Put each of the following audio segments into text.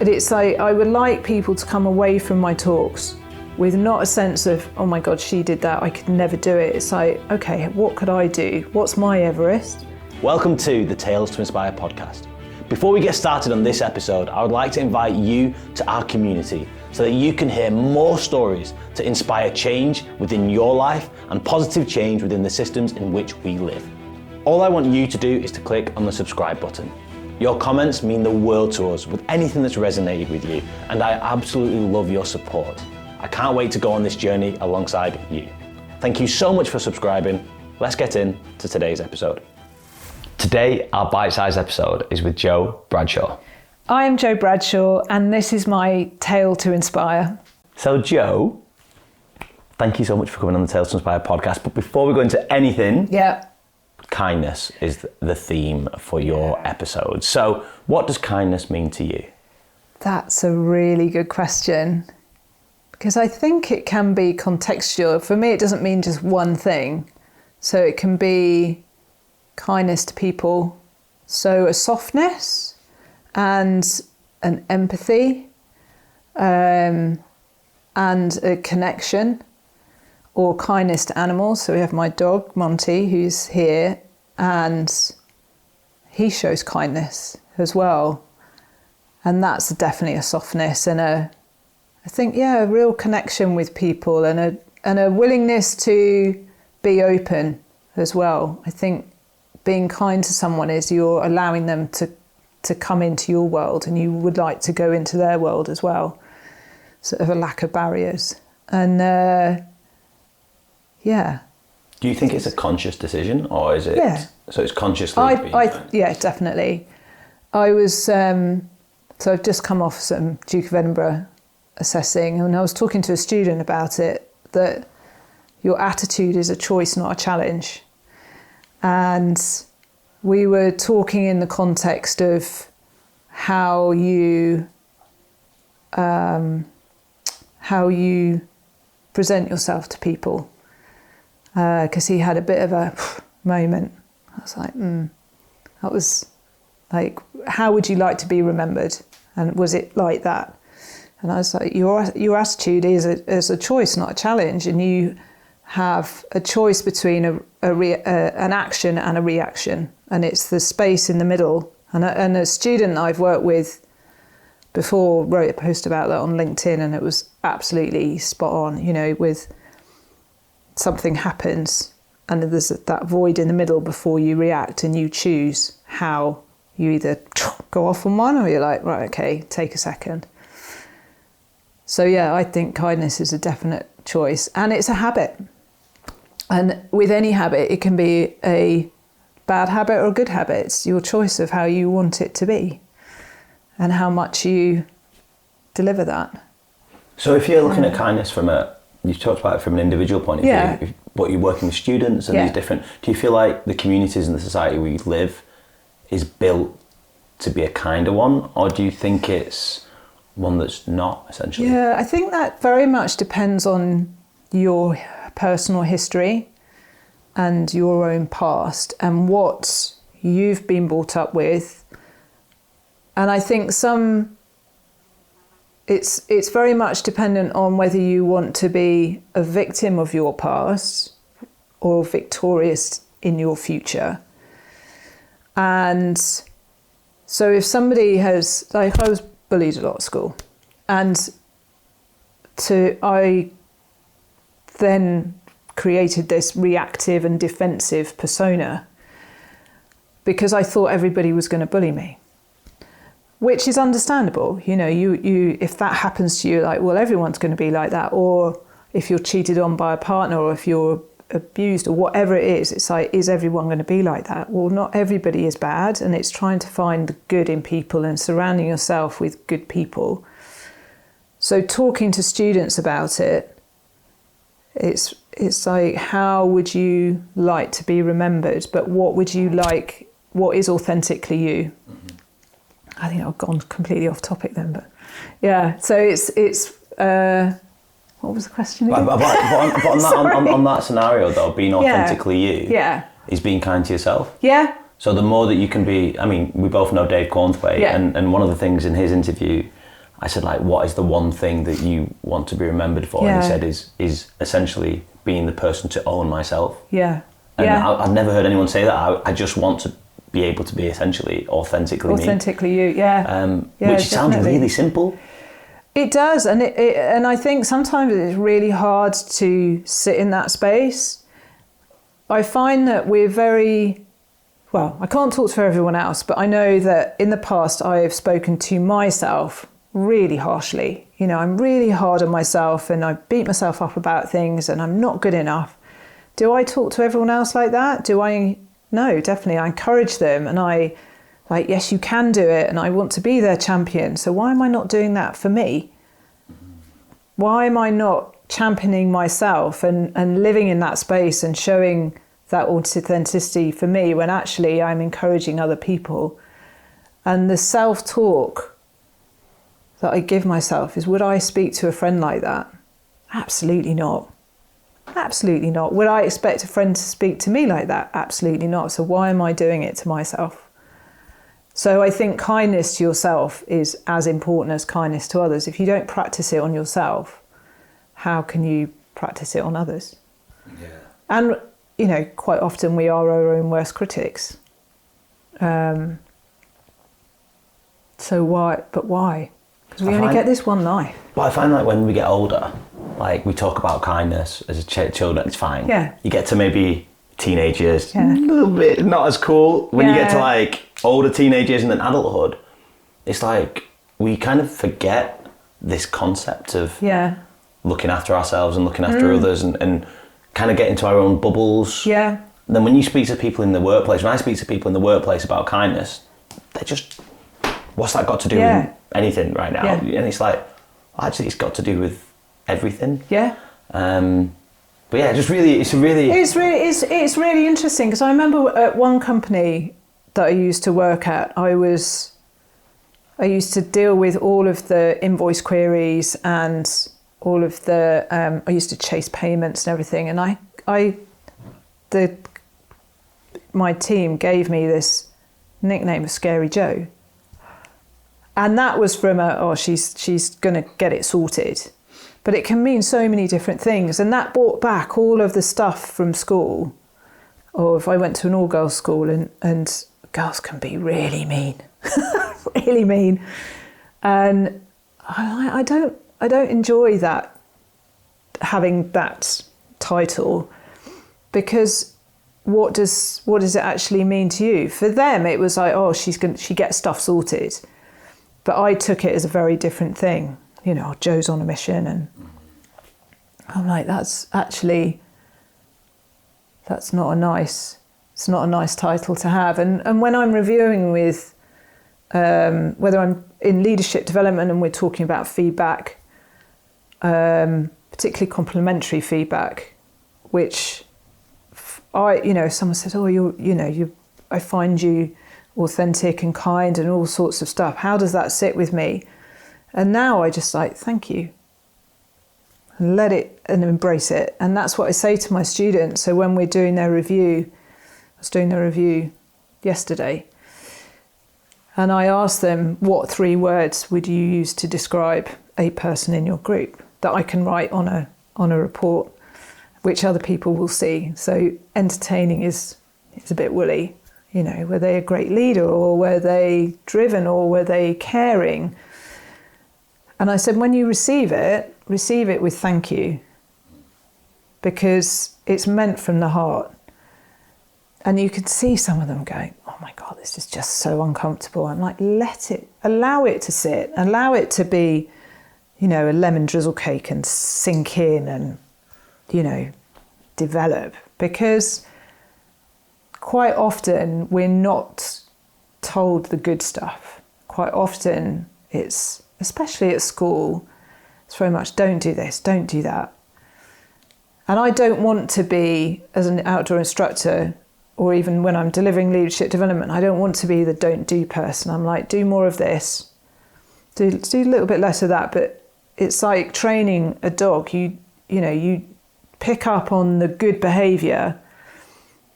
But it's like, I would like people to come away from my talks with not a sense of, oh my God, she did that, I could never do it. It's like, okay, what could I do? What's my Everest? Welcome to the Tales to Inspire podcast. Before we get started on this episode, I would like to invite you to our community so that you can hear more stories to inspire change within your life and positive change within the systems in which we live. All I want you to do is to click on the subscribe button. Your comments mean the world to us with anything that's resonated with you, and I absolutely love your support. I can't wait to go on this journey alongside you. Thank you so much for subscribing. Let's get into today's episode. Today, our bite-sized episode is with Jo Bradshaw. I'm Jo Bradshaw, and this is my Tale to Inspire. So Jo, thank you so much for coming on the Tales to Inspire podcast. But before we go into anything, kindness is the theme for your episode. So what does kindness mean to you? That's a really good question, because I think it can be contextual. For me, it doesn't mean just one thing. So it can be kindness to people. So a softness and an empathy and a connection, or kindness to animals. So we have my dog, Monty, who's here, and he shows kindness as well. And that's definitely a softness and a real connection with people and a willingness to be open as well. I think being kind to someone is you're allowing them to come into your world, and you would like to go into their world as well. Sort of a lack of barriers. And Do you think it's a conscious decision, or is it? Yeah. So it's consciously being kind? Yeah, definitely. I was so I've just come off some Duke of Edinburgh assessing, and I was talking to a student about it, that your attitude is a choice, not a challenge. And we were talking in the context of how you present yourself to people. Because he had a bit of a moment. I was like, that was like, how would you like to be remembered? And was it like that? And I was like, your attitude is a choice, not a challenge, and you have a choice between an action and a reaction, and it's the space in the middle. And a student I've worked with before wrote a post about that on LinkedIn, and it was absolutely spot on. With something happens and there's that void in the middle before you react, and you choose how you either go off on one, or you're like, right, okay, take a second. So I think kindness is a definite choice, and it's a habit. And with any habit, it can be a bad habit or a good habit. It's your choice of how you want it to be and how much you deliver that. So if you're looking at kindness you talked about it from an individual point of view, but you're working with students and these different, do you feel like the communities and the society we live is built to be a kinder one, or do you think it's one that's not, essentially? Yeah, I think that very much depends on your personal history and your own past and what you've been brought up with. And I think it's very much dependent on whether you want to be a victim of your past or victorious in your future. And so if somebody has, like, I was bullied a lot at school, and I then created this reactive and defensive persona because I thought everybody was going to bully me. Which is understandable, you if that happens to you, like, well, everyone's going to be like that. Or if you're cheated on by a partner, or if you're abused, or whatever it is, it's like, is everyone going to be like that? Well, not everybody is bad, and it's trying to find the good in people and surrounding yourself with good people. So talking to students about it, it's like, how would you like to be remembered? But what is authentically you? Mm-hmm. I think I've gone completely off topic then, but so it's what was the question again? But on that scenario though, being authentically you is being kind to yourself. Yeah. So the more that you can be, I mean, we both know Dave Cornthwaite, and one of the things in his interview I said, like, what is the one thing that you want to be remembered for? And he said, is essentially being the person to own myself. Yeah. And I've never heard anyone say that. I just want to be able to be essentially authentically you, which sounds really simple. It does, and and I think sometimes it's really hard to sit in that space. I find that we're I can't talk for everyone else, but I know that in the past I have spoken to myself really harshly. You know, I'm really hard on myself and I beat myself up about things and I'm not good enough. Do I talk to everyone else like that? No, definitely. I encourage them and yes, you can do it and I want to be their champion. So why am I not doing that for me? Why am I not championing myself and living in that space and showing that authenticity for me when actually I'm encouraging other people? And the self-talk that I give myself is, would I speak to a friend like that? Absolutely not. Absolutely not. Would I expect a friend to speak to me like that? Absolutely not. So why am I doing it to myself? So I think kindness to yourself is as important as kindness to others. If you don't practice it on yourself, how can you practice it on others? Yeah. And, you know, quite often we are our own worst critics. So why? Because we only get this one life. But I find like when we get older, like we talk about kindness as children, it's fine. Yeah. You get to maybe teenagers, a little bit not as cool. When you get to like older teenagers and then adulthood, it's like we kind of forget this concept of looking after ourselves and looking after others and kind of get into our own bubbles. Yeah. Then when you speak to people in the workplace, when I speak to people in the workplace about kindness, they're just, what's that got to do with anything right now? And it's like, actually, it's got to do with everything. Yeah. But yeah, it's really interesting because I remember at one company that I used to work at, I used to deal with all of the invoice queries and all of the I used to chase payments and everything, and my team gave me this nickname of Scary Joe, and that was from she's gonna get it sorted. But it can mean so many different things. And that brought back all of the stuff from school. Or if I went to an all-girls school and girls can be really mean, really mean. And I don't enjoy that, having that title, because what does it actually mean to you? For them, it was like, she gets stuff sorted. But I took it as a very different thing. You know, Joe's on a mission, and I'm like, it's not a nice title to have. And when I'm reviewing with, whether I'm in leadership development and we're talking about feedback, particularly complimentary feedback, which someone says, I find you authentic and kind and all sorts of stuff. How does that sit with me? And now I just thank you, and let it and embrace it. And that's what I say to my students. So when we're doing their review, I was doing their review yesterday, and I asked them, what 3 words would you use to describe a person in your group that I can write on a report, which other people will see. So entertaining is a bit woolly. You know, were they a great leader, or were they driven, or were they caring? And I said, when you receive it with thank you, because it's meant from the heart. And you could see some of them going, oh my God, this is just so uncomfortable. I'm like, allow it to sit, allow it to be, a lemon drizzle cake and sink in and, develop. Because quite often we're not told the good stuff. Quite often it's, especially at school, it's very much don't do this, don't do that. And I don't want to be, as an outdoor instructor, or even when I'm delivering leadership development, I don't want to be the don't do person. I'm like, do more of this, do a little bit less of that. But it's like training a dog. You pick up on the good behaviour,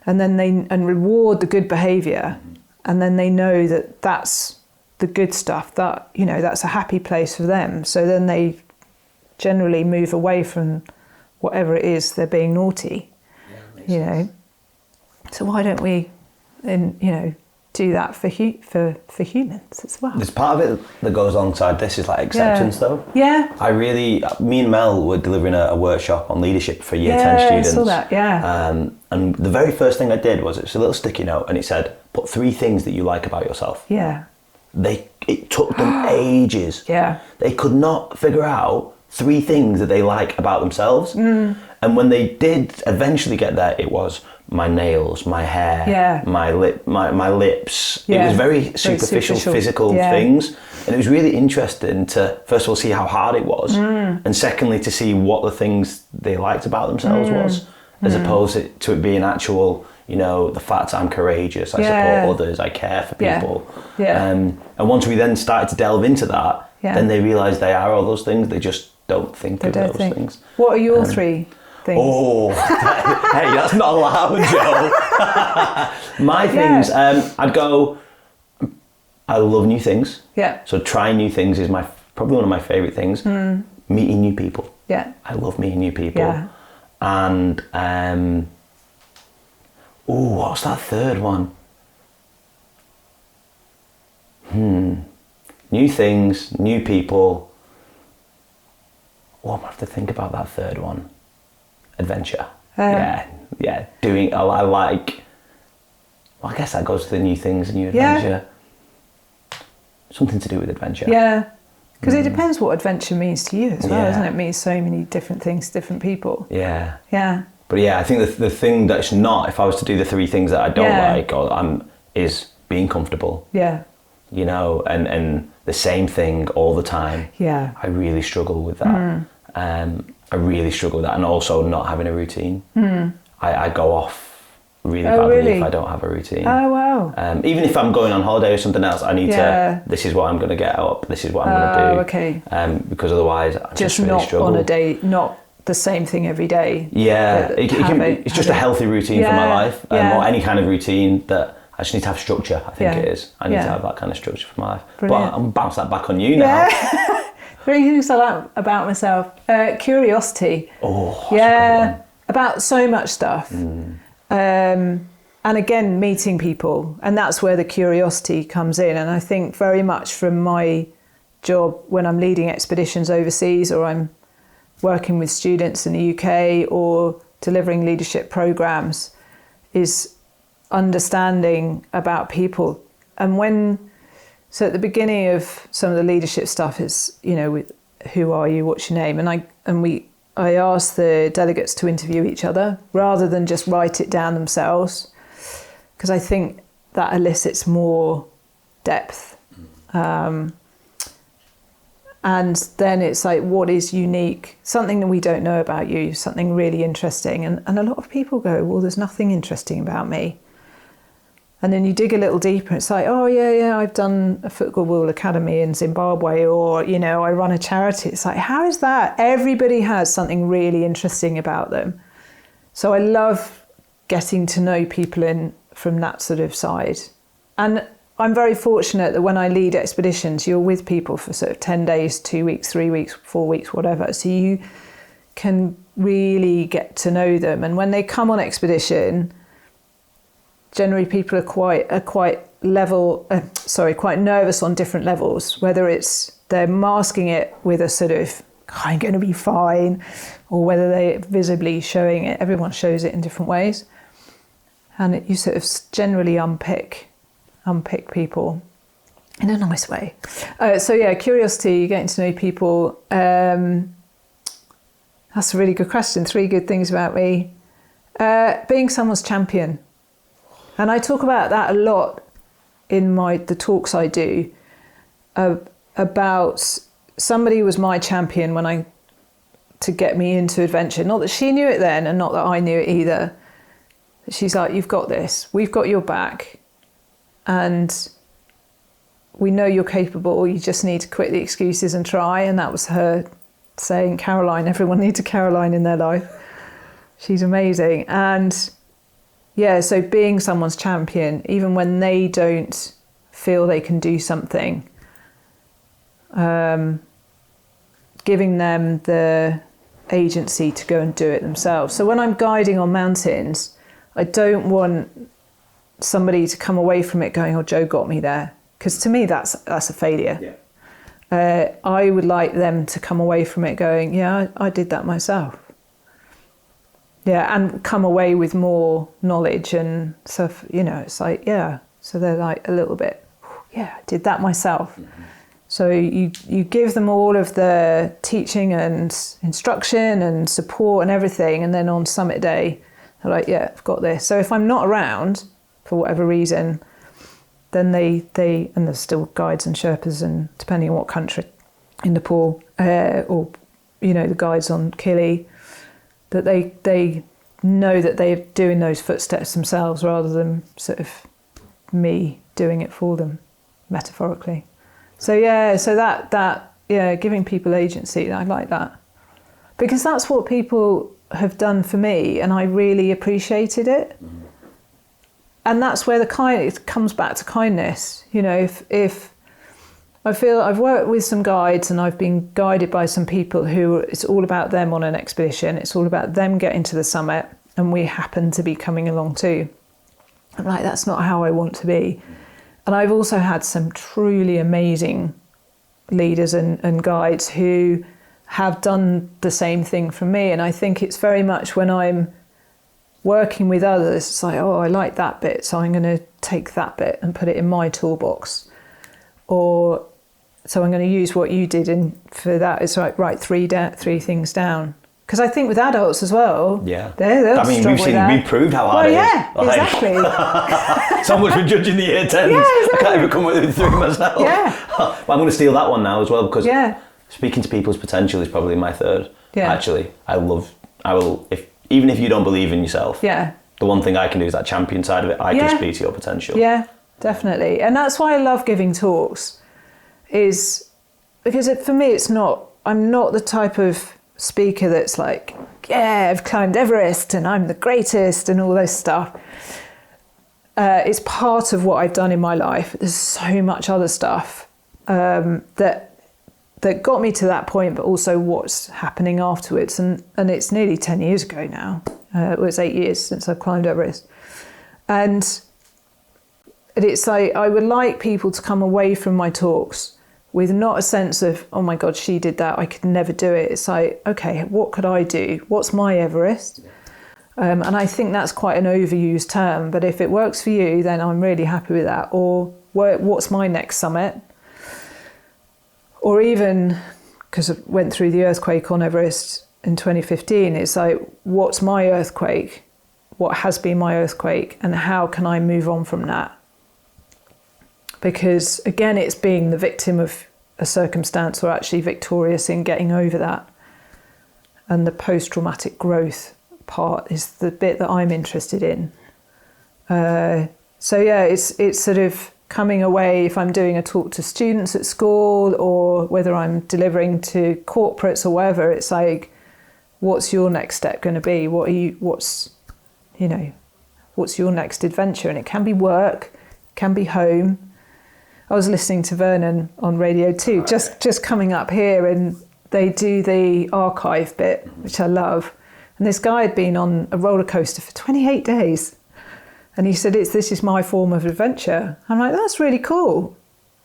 and then reward the good behaviour, and then they know that's the good stuff, that, you know, that's a happy place for them. So then they generally move away from whatever it is they're being naughty, you know. So why don't we, you know, do that for humans as well? There's part of it that goes alongside this is like acceptance, though. Yeah. Me and Mel were delivering a workshop on leadership for year 10 students. I saw that, and the very first thing I did was, it's a little sticky note, and it said, put 3 things that you like about yourself. Yeah. It took them ages. Yeah. They could not figure out 3 things that they like about themselves. And when they did eventually get there, it was my nails, my hair, my lips. It was very superficial physical things. And it was really interesting to, first of all, see how hard it was. And secondly, to see what the things they liked about themselves was, as opposed to it being actual, you know, the fact I'm courageous, I support others, I care for people. And once we then started to delve into that, then they realised they are all those things, they just don't think of those things. What are your 3 things? Oh, hey, that's not allowed, Joe. My things, I'd go, I love new things. Yeah. So trying new things is probably one of my favourite things. Meeting new people. Yeah. I love meeting new people. Yeah. And, what's that third one? New things, new people. Oh, I'm going to have to think about that third one. Adventure. I like, well, I guess that goes to the new things, new adventure. Something to do with adventure. Yeah. Because it depends what adventure means to you as well, doesn't it? It means so many different things to different people. Yeah. Yeah. But yeah, I think the thing that's not, if I was to do the 3 things that I don't like, is being comfortable. Yeah. You know, and the same thing all the time. Yeah. I really struggle with that. I really struggle with that, and also not having a routine. I go off really badly if I don't have a routine. Oh wow! Even if I'm going on holiday or something else, I need to. This is what I'm going to get up. This is what I'm going to do. Okay. Because otherwise, I just really not struggle. On a day, not the same thing every day. Yeah, it's just a healthy routine for my life, or any kind of routine that. I just need to have structure, I think it is. I need to have that kind of structure for my life. Brilliant. But I'm bounce that back on you now. 3 things I like about myself. Curiosity. Oh, that's a good one. About so much stuff. And again, meeting people. And that's where the curiosity comes in. And I think very much from my job when I'm leading expeditions overseas, or I'm working with students in the UK, or delivering leadership programs, is understanding about people. And so at the beginning of some of the leadership stuff is, you know, with who are you, what's your name, and I ask the delegates to interview each other rather than just write it down themselves, because I think that elicits more depth. And then it's like, what is unique, something that we don't know about you, something really interesting, and a lot of people go, well, there's nothing interesting about me. And then you dig a little deeper, it's like, oh yeah, I've done a football academy in Zimbabwe, or, you know, I run a charity. It's like, how is that? Everybody has something really interesting about them. So I love getting to know people from that sort of side. And I'm very fortunate that when I lead expeditions, you're with people for sort of 10 days, 2 weeks, 3 weeks, 4 weeks, whatever. So you can really get to know them. And when they come on expedition, generally people are quite nervous on different levels, whether it's they're masking it with a sort of, I'm going to be fine, or whether they're visibly showing it. Everyone shows it in different ways. And you sort of generally unpick people in a nice way. So yeah, curiosity, getting to know people. That's a really good question. 3 good things about me. Being someone's champion. And I talk about that a lot in the talks I do, about somebody was my champion to get me into adventure. Not that she knew it then, and not that I knew it either. She's like, you've got this, we've got your back, and we know you're capable, you just need to quit the excuses and try. And that was her saying, Caroline, everyone needs a Caroline in their life. She's amazing. And yeah, so being someone's champion, even when they don't feel they can do something, giving them the agency to go and do it themselves. So when I'm guiding on mountains, I don't want somebody to come away from it going, oh, Joe got me there. Because to me, that's a failure. Yeah. I would like them to come away from it going, yeah, I did that myself. Yeah, and come away with more knowledge and stuff, you know, it's like, yeah. So they're like a little bit, yeah, I did that myself. Mm-hmm. So you give them all of the teaching and instruction and support and everything, and then on summit day, they're like, yeah, I've got this. So if I'm not around, for whatever reason, then they and there's still guides and Sherpas, and depending on what country, in Nepal, or, you know, the guides on Kili, that they know that they're doing those footsteps themselves rather than sort of me doing it for them, metaphorically. So yeah, so that giving people agency, I like that. Because that's what people have done for me, and I really appreciated it. Mm-hmm. And that's where it comes back to kindness. You know, if I feel I've worked with some guides and I've been guided by some people who it's all about them on an expedition, it's all about them getting to the summit, and we happen to be coming along too. I'm like, that's not how I want to be. And I've also had some truly amazing leaders and guides who have done the same thing for me. And I think it's very much when I'm working with others, it's like, oh, I like that bit, so I'm going to take that bit and put it in my toolbox. Or, so I'm going to use what you did, and for that, it's like, write three things down. Because I think with adults as well, yeah, they'll we've proved how hard it is. Yeah, exactly. So much for judging the year 10s. Yeah, exactly. I can't even come with 3 myself. Yeah. But I'm going to steal that one now as well, because speaking to people's potential is probably my third. Yeah. Actually, I will, even if you don't believe in yourself, the one thing I can do is that champion side of it. I can speak to your potential. Yeah, definitely. And that's why I love giving talks, is because for me, I'm not the type of speaker that's like, yeah, I've climbed Everest and I'm the greatest and all this stuff. It's part of what I've done in my life. There's so much other stuff that got me to that point, but also what's happening afterwards. And it's nearly 10 years ago now. It was 8 years since I've climbed Everest. And it's like, I would like people to come away from my talks with not a sense of, oh my God, she did that, I could never do it. It's like, okay, what could I do? What's my Everest? And I think that's quite an overused term, but if it works for you, then I'm really happy with that. Or what's my next summit? Or even, because I went through the earthquake on Everest in 2015, it's like, what's my earthquake? What has been my earthquake? And how can I move on from that? Because again, it's being the victim of a circumstance or actually victorious in getting over that. And the post-traumatic growth part is the bit that I'm interested in. So yeah, it's sort of coming away, if I'm doing a talk to students at school or whether I'm delivering to corporates or whatever, it's like, what's your next step going to be? What's your next adventure? And it can be work, it can be home. I was listening to Vernon on Radio 2, just coming up here, and they do the archive bit, which I love. And this guy had been on a roller coaster for 28 days. And he said, this is my form of adventure. I'm like, that's really cool.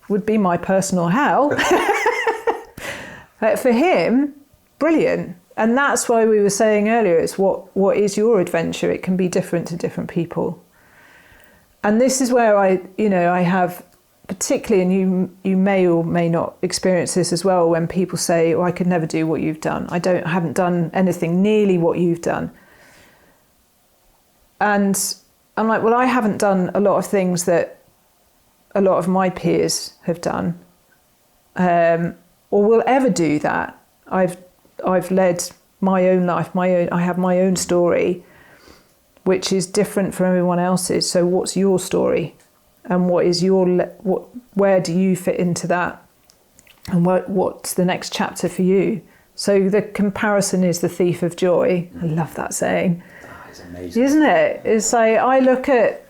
Would be my personal hell. But for him, brilliant. And that's why we were saying earlier, it's what is your adventure? It can be different to different people. And this is where I have, particularly, and you may or may not experience this as well, when people say, oh, I could never do what you've done. I haven't done anything nearly what you've done. And I'm like, well, I haven't done a lot of things that a lot of my peers have done, or will ever do that. I've led my own life, I have my own story, which is different from everyone else's. So what's your story? And what is where do you fit into that? And what's the next chapter for you? So the comparison is the thief of joy. I love that saying. Oh, it's amazing. Isn't it? It's like, I look at,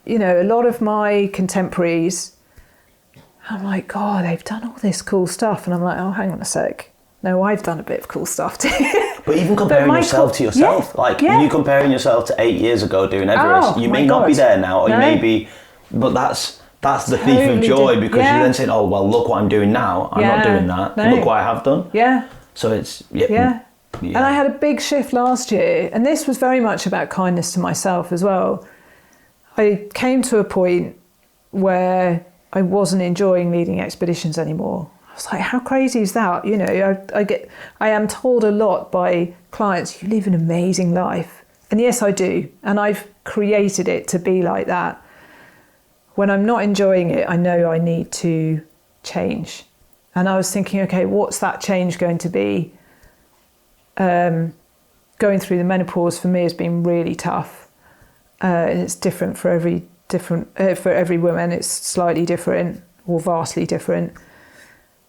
a lot of my contemporaries I'm like, God, they've done all this cool stuff. And I'm like, oh, hang on a sec. No, I've done a bit of cool stuff too. But even comparing yourself to yourself, you comparing yourself to 8 years ago doing Everest, you may not be there now, or you may be, but that's the thief of joy, because you're then saying, oh, well, look what I'm doing now. I'm not doing that. No. Look what I have done. Yeah. So it's, yeah. And I had a big shift last year, and this was very much about kindness to myself as well. I came to a point where I wasn't enjoying leading expeditions anymore. I was like, how crazy is that? You know, I am told a lot by clients, you live an amazing life. And yes, I do. And I've created it to be like that. When I'm not enjoying it, I know I need to change. And I was thinking, okay, what's that change going to be? Going through the menopause for me has been really tough. It's different for every woman. It's slightly different or vastly different.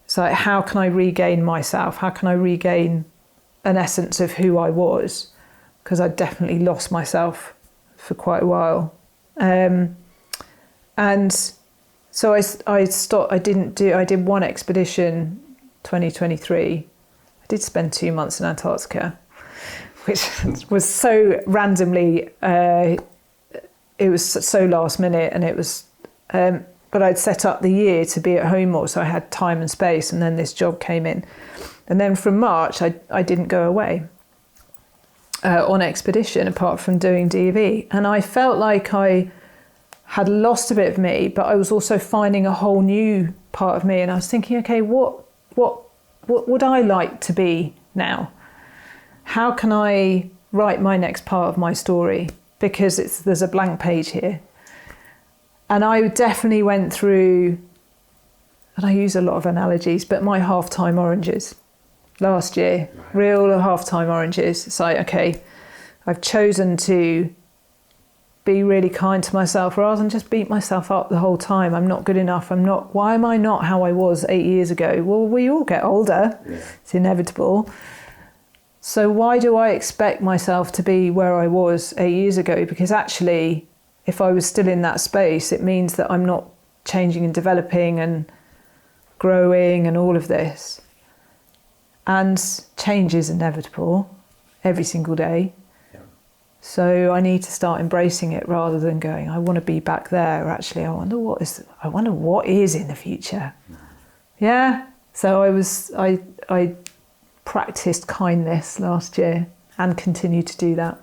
So how can I regain myself? How can I regain an essence of who I was? Because I definitely lost myself for quite a while. And so I stopped. I did one expedition, 2023. I did spend 2 months in Antarctica, which was so randomly, it was so last minute, and it was, but I'd set up the year to be at home more, so I had time and space, and then this job came in. And then from March, I didn't go away on expedition, apart from doing DV. And I felt like I had lost a bit of me, but I was also finding a whole new part of me. And I was thinking, okay, what would I like to be now? How can I write my next part of my story? Because there's a blank page here. And I definitely went through, and I use a lot of analogies, but my half-time oranges last year, real half-time oranges. It's like, okay, I've chosen to be really kind to myself rather than just beat myself up the whole time. I'm not good enough. Why am I not how I was 8 years ago? Well, we all get older. Yeah. It's inevitable. So why do I expect myself to be where I was 8 years ago? Because actually, if I was still in that space, it means that I'm not changing and developing and growing and all of this. And change is inevitable every single day. So I need to start embracing it rather than going, I want to be back there. Or actually, I wonder what is in the future. Yeah. So I practiced kindness last year and continue to do that.